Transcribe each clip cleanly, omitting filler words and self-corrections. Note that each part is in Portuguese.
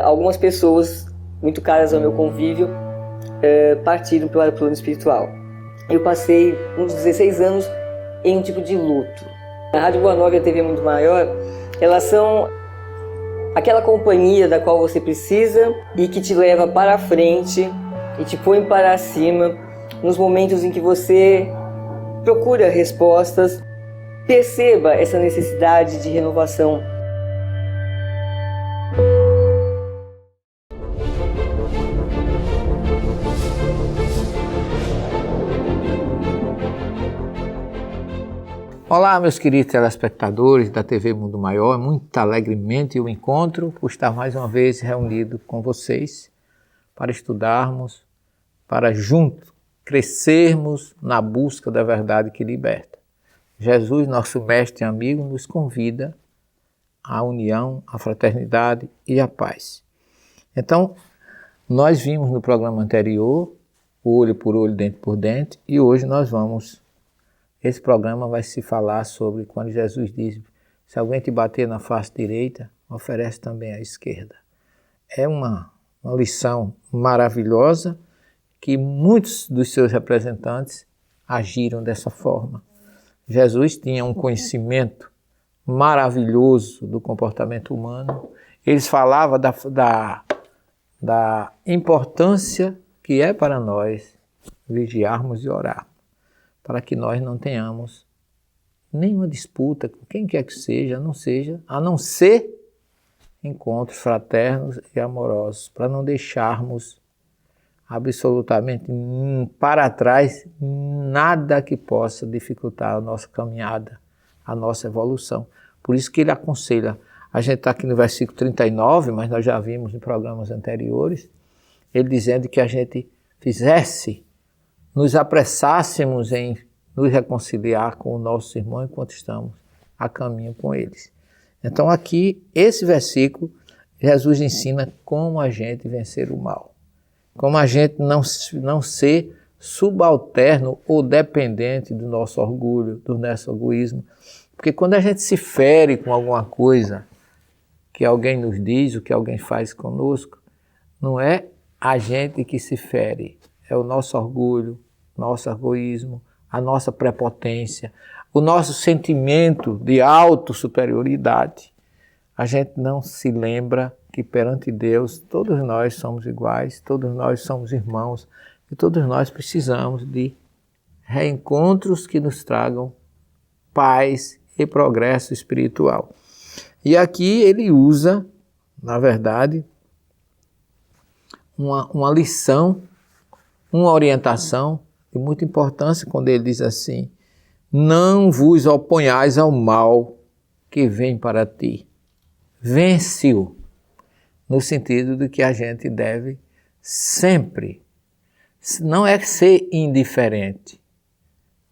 Algumas pessoas muito caras ao meu convívio partiram para o plano espiritual. Eu passei uns 16 anos em um tipo de luto. A Rádio Boa Nova e a TV Mundo Maior, elas são aquela companhia da qual você precisa e que te leva para a frente e te põe para cima nos momentos em que você procura respostas. Perceba essa necessidade de renovação. Olá, meus queridos telespectadores da TV Mundo Maior. Muito alegremente eu encontro por estar mais uma vez reunido com vocês para estudarmos, para juntos crescermos na busca da verdade que liberta. Jesus, nosso mestre e amigo, nos convida à união, à fraternidade e à paz. Então, nós vimos no programa anterior, olho por olho, dente por dente, e hoje esse programa vai se falar sobre quando Jesus diz: se alguém te bater na face direita, oferece também a esquerda. É uma lição maravilhosa que muitos dos seus representantes agiram dessa forma. Jesus tinha um conhecimento maravilhoso do comportamento humano. Eles falavam da importância que é para nós vigiarmos e orar, para que nós não tenhamos nenhuma disputa com quem quer que seja, a não ser encontros fraternos e amorosos, para não deixarmos absolutamente para trás nada que possa dificultar a nossa caminhada, a nossa evolução. Por isso que ele aconselha, a gente está aqui no versículo 39, mas nós já vimos em programas anteriores, ele dizendo que a gente nos apressássemos em nos reconciliar com o nosso irmão enquanto estamos a caminho com eles. Então aqui, esse versículo, Jesus ensina como a gente vencer o mal. Como a gente não ser subalterno ou dependente do nosso orgulho, do nosso egoísmo. Porque quando a gente se fere com alguma coisa que alguém nos diz, o que alguém faz conosco, não é a gente que se fere, é o nosso orgulho, nosso egoísmo, a nossa prepotência, o nosso sentimento de autossuperioridade. A gente não se lembra que perante Deus todos nós somos iguais, todos nós somos irmãos e todos nós precisamos de reencontros que nos tragam paz e progresso espiritual. E aqui ele usa, na verdade, uma lição, uma orientação de muita importância quando ele diz assim: não vos oponhais ao mal que vem para ti. Vence-o, no sentido de que a gente deve sempre, não é ser indiferente,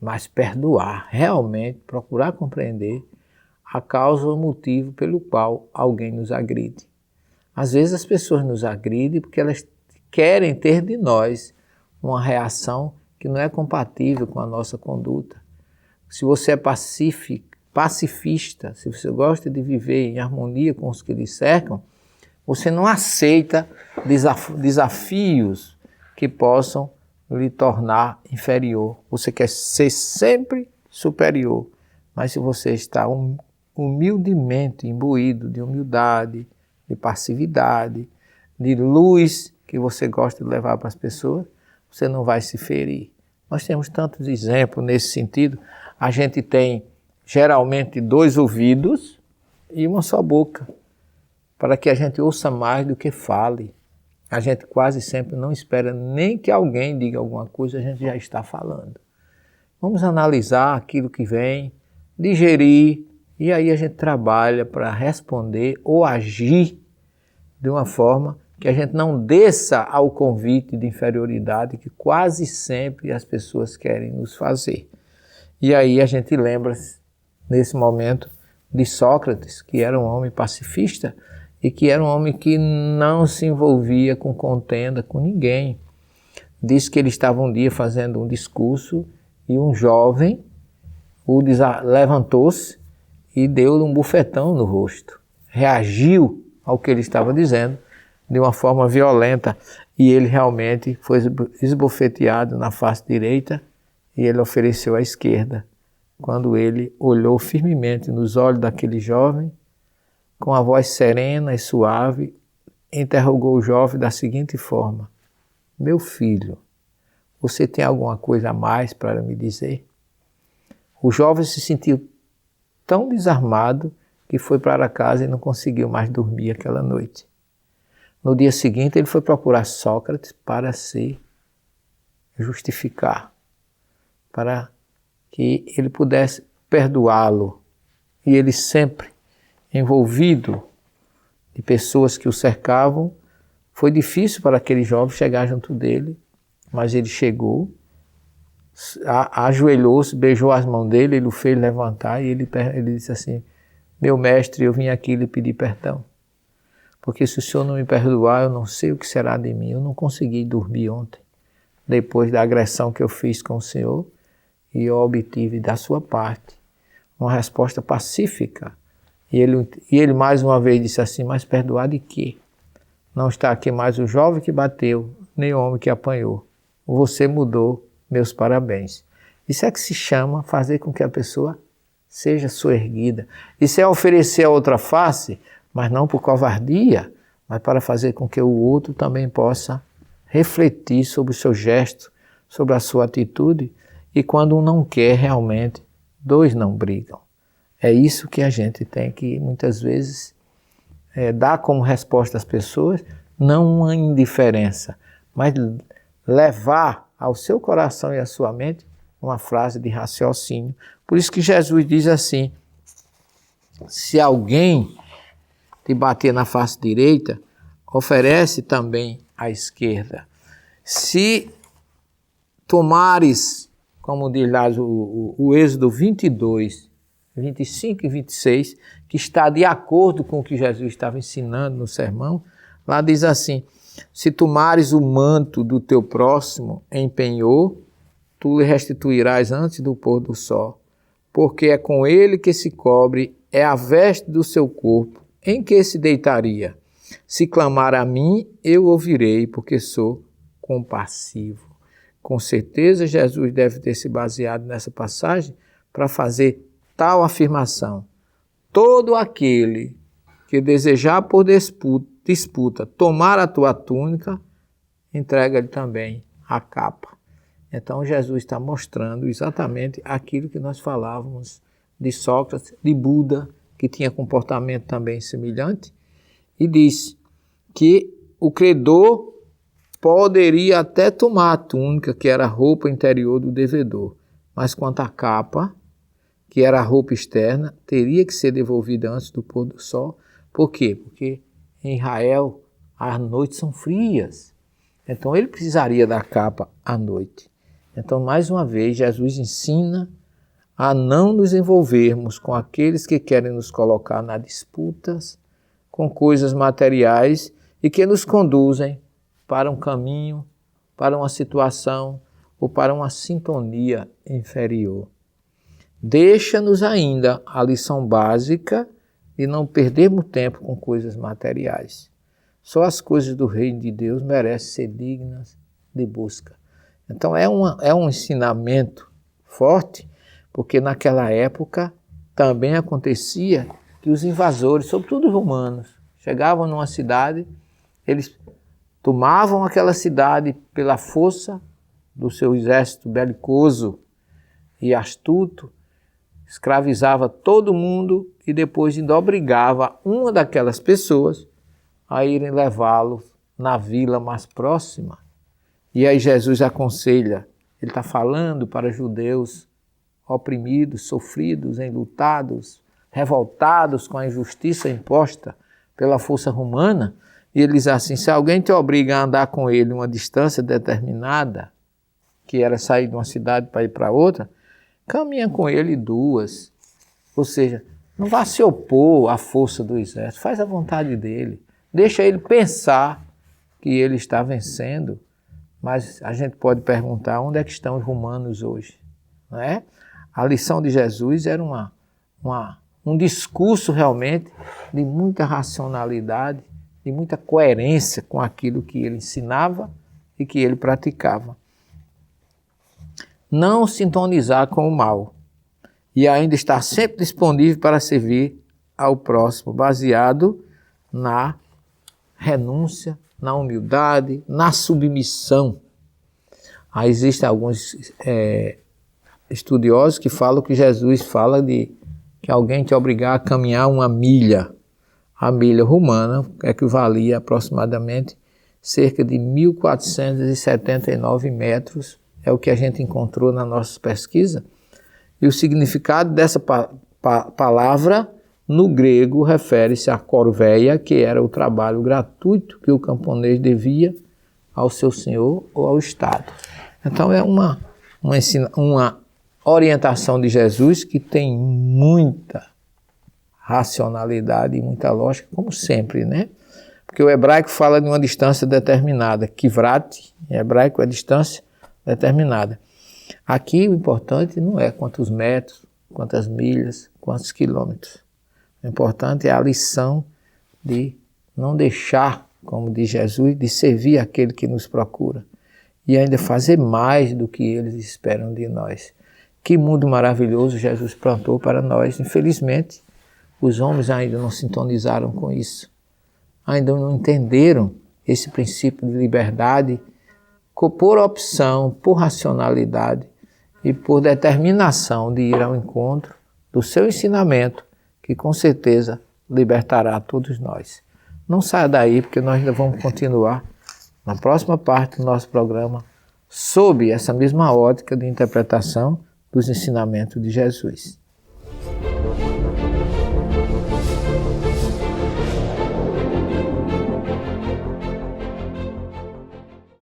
mas perdoar, realmente procurar compreender a causa ou motivo pelo qual alguém nos agride. Às vezes as pessoas nos agridem porque elas querem ter de nós uma reação que não é compatível com a nossa conduta. Se você é pacifista, se você gosta de viver em harmonia com os que lhe cercam, você não aceita desafios que possam lhe tornar inferior. Você quer ser sempre superior, mas se você está humildemente imbuído de humildade, de passividade, de luz que você gosta de levar para as pessoas, você não vai se ferir. Nós temos tantos exemplos nesse sentido. A gente tem geralmente 2 ouvidos e uma só boca, para que a gente ouça mais do que fale. A gente quase sempre não espera nem que alguém diga alguma coisa, a gente já está falando. Vamos analisar aquilo que vem, digerir, e aí a gente trabalha para responder ou agir de uma forma que a gente não desça ao convite de inferioridade que quase sempre as pessoas querem nos fazer. E aí a gente lembra, nesse momento, de Sócrates, que era um homem pacifista e que era um homem que não se envolvia com contenda com ninguém. Diz que ele estava um dia fazendo um discurso e um jovem levantou-se e deu-lhe um bufetão no rosto. Reagiu ao que ele estava dizendo de uma forma violenta, e ele realmente foi esbofeteado na face direita, e ele ofereceu à esquerda. Quando ele olhou firmemente nos olhos daquele jovem, com a voz serena e suave, interrogou o jovem da seguinte forma: meu filho, você tem alguma coisa a mais para me dizer? O jovem se sentiu tão desarmado que foi para casa e não conseguiu mais dormir aquela noite. No dia seguinte, ele foi procurar Sócrates para se justificar, para que ele pudesse perdoá-lo. E ele sempre envolvido de pessoas que o cercavam. Foi difícil para aquele jovem chegar junto dele, mas ele chegou, ajoelhou-se, beijou as mãos dele, ele o fez levantar e ele disse assim: meu mestre, eu vim aqui lhe pedir perdão, porque se o senhor não me perdoar, eu não sei o que será de mim. Eu não consegui dormir ontem, depois da agressão que eu fiz com o senhor, e eu obtive da sua parte uma resposta pacífica. E ele mais uma vez disse assim: mas perdoar de quê? Não está aqui mais o jovem que bateu, nem o homem que apanhou. Você mudou, meus parabéns. Isso é que se chama fazer com que a pessoa seja soerguida. Isso é oferecer a outra face, mas não por covardia, mas para fazer com que o outro também possa refletir sobre o seu gesto, sobre a sua atitude. E quando um não quer realmente, dois não brigam. É isso que a gente tem que, muitas vezes, dar como resposta às pessoas, não uma indiferença, mas levar ao seu coração e à sua mente uma frase de raciocínio. Por isso que Jesus diz assim: se alguém te bater na face direita, oferece também à esquerda. Se tomares, como diz lá o Êxodo 22, 25 e 26, que está de acordo com o que Jesus estava ensinando no sermão, lá diz assim: se tomares o manto do teu próximo em penhor, tu lhe restituirás antes do pôr do sol, porque é com ele que se cobre, é a veste do seu corpo, em que se deitaria. Se clamar a mim, eu ouvirei, porque sou compassivo. Com certeza Jesus deve ter se baseado nessa passagem para fazer tal afirmação: todo aquele que desejar por disputa tomar a tua túnica, entrega-lhe também a capa. Então Jesus está mostrando exatamente aquilo que nós falávamos de Sócrates, de Buda, que tinha comportamento também semelhante, e diz que o credor poderia até tomar a túnica, que era a roupa interior do devedor, mas quanto à capa, que era a roupa externa, teria que ser devolvida antes do pôr do sol. Por quê? Porque em Israel as noites são frias. Então ele precisaria da capa à noite. Então, mais uma vez, Jesus ensina a não nos envolvermos com aqueles que querem nos colocar nas disputas com coisas materiais e que nos conduzem para um caminho, para uma situação ou para uma sintonia inferior. Deixa-nos ainda a lição básica de não perdermos tempo com coisas materiais. Só as coisas do reino de Deus merecem ser dignas de busca. Então é um ensinamento forte, porque naquela época também acontecia que os invasores, sobretudo os romanos, chegavam numa cidade, eles tomavam aquela cidade pela força do seu exército belicoso e astuto, escravizava todo mundo e depois ainda obrigava uma daquelas pessoas a irem levá-lo na vila mais próxima. E aí Jesus aconselha, ele está falando para judeus oprimidos, sofridos, enlutados, revoltados com a injustiça imposta pela força romana, e ele diz assim: se alguém te obriga a andar com ele uma distância determinada, que era sair de uma cidade para ir para outra, caminha com ele 2. Ou seja, não vá se opor à força do exército, faz a vontade dele, deixa ele pensar que ele está vencendo. Mas a gente pode perguntar: onde é que estão os romanos hoje? Não é? A lição de Jesus era um discurso realmente de muita racionalidade, de de muita coerência com aquilo que ele ensinava e que ele praticava. Não sintonizar com o mal e ainda estar sempre disponível para servir ao próximo, baseado na renúncia, na humildade, na submissão. Existem alguns estudiosos que falam que Jesus fala de que alguém te obrigar a caminhar uma milha. A milha romana equivalia aproximadamente cerca de 1.479 metros, é o que a gente encontrou na nossa pesquisa. E o significado dessa palavra no grego refere-se à corveia, que era o trabalho gratuito que o camponês devia ao seu senhor ou ao Estado. Então é uma orientação de Jesus que tem muita racionalidade e muita lógica, como sempre, né? Porque o hebraico fala de uma distância determinada. Kivrat, em hebraico, é distância determinada. Aqui o importante não é quantos metros, quantas milhas, quantos quilômetros. O importante é a lição de não deixar, como diz Jesus, de servir aquele que nos procura e ainda fazer mais do que eles esperam de nós. Que mundo maravilhoso Jesus plantou para nós. Infelizmente, os homens ainda não sintonizaram com isso. Ainda não entenderam esse princípio de liberdade por opção, por racionalidade e por determinação de ir ao encontro do seu ensinamento, que com certeza libertará todos nós. Não saia daí, porque nós ainda vamos continuar na próxima parte do nosso programa sob essa mesma ótica de interpretação dos ensinamentos de Jesus.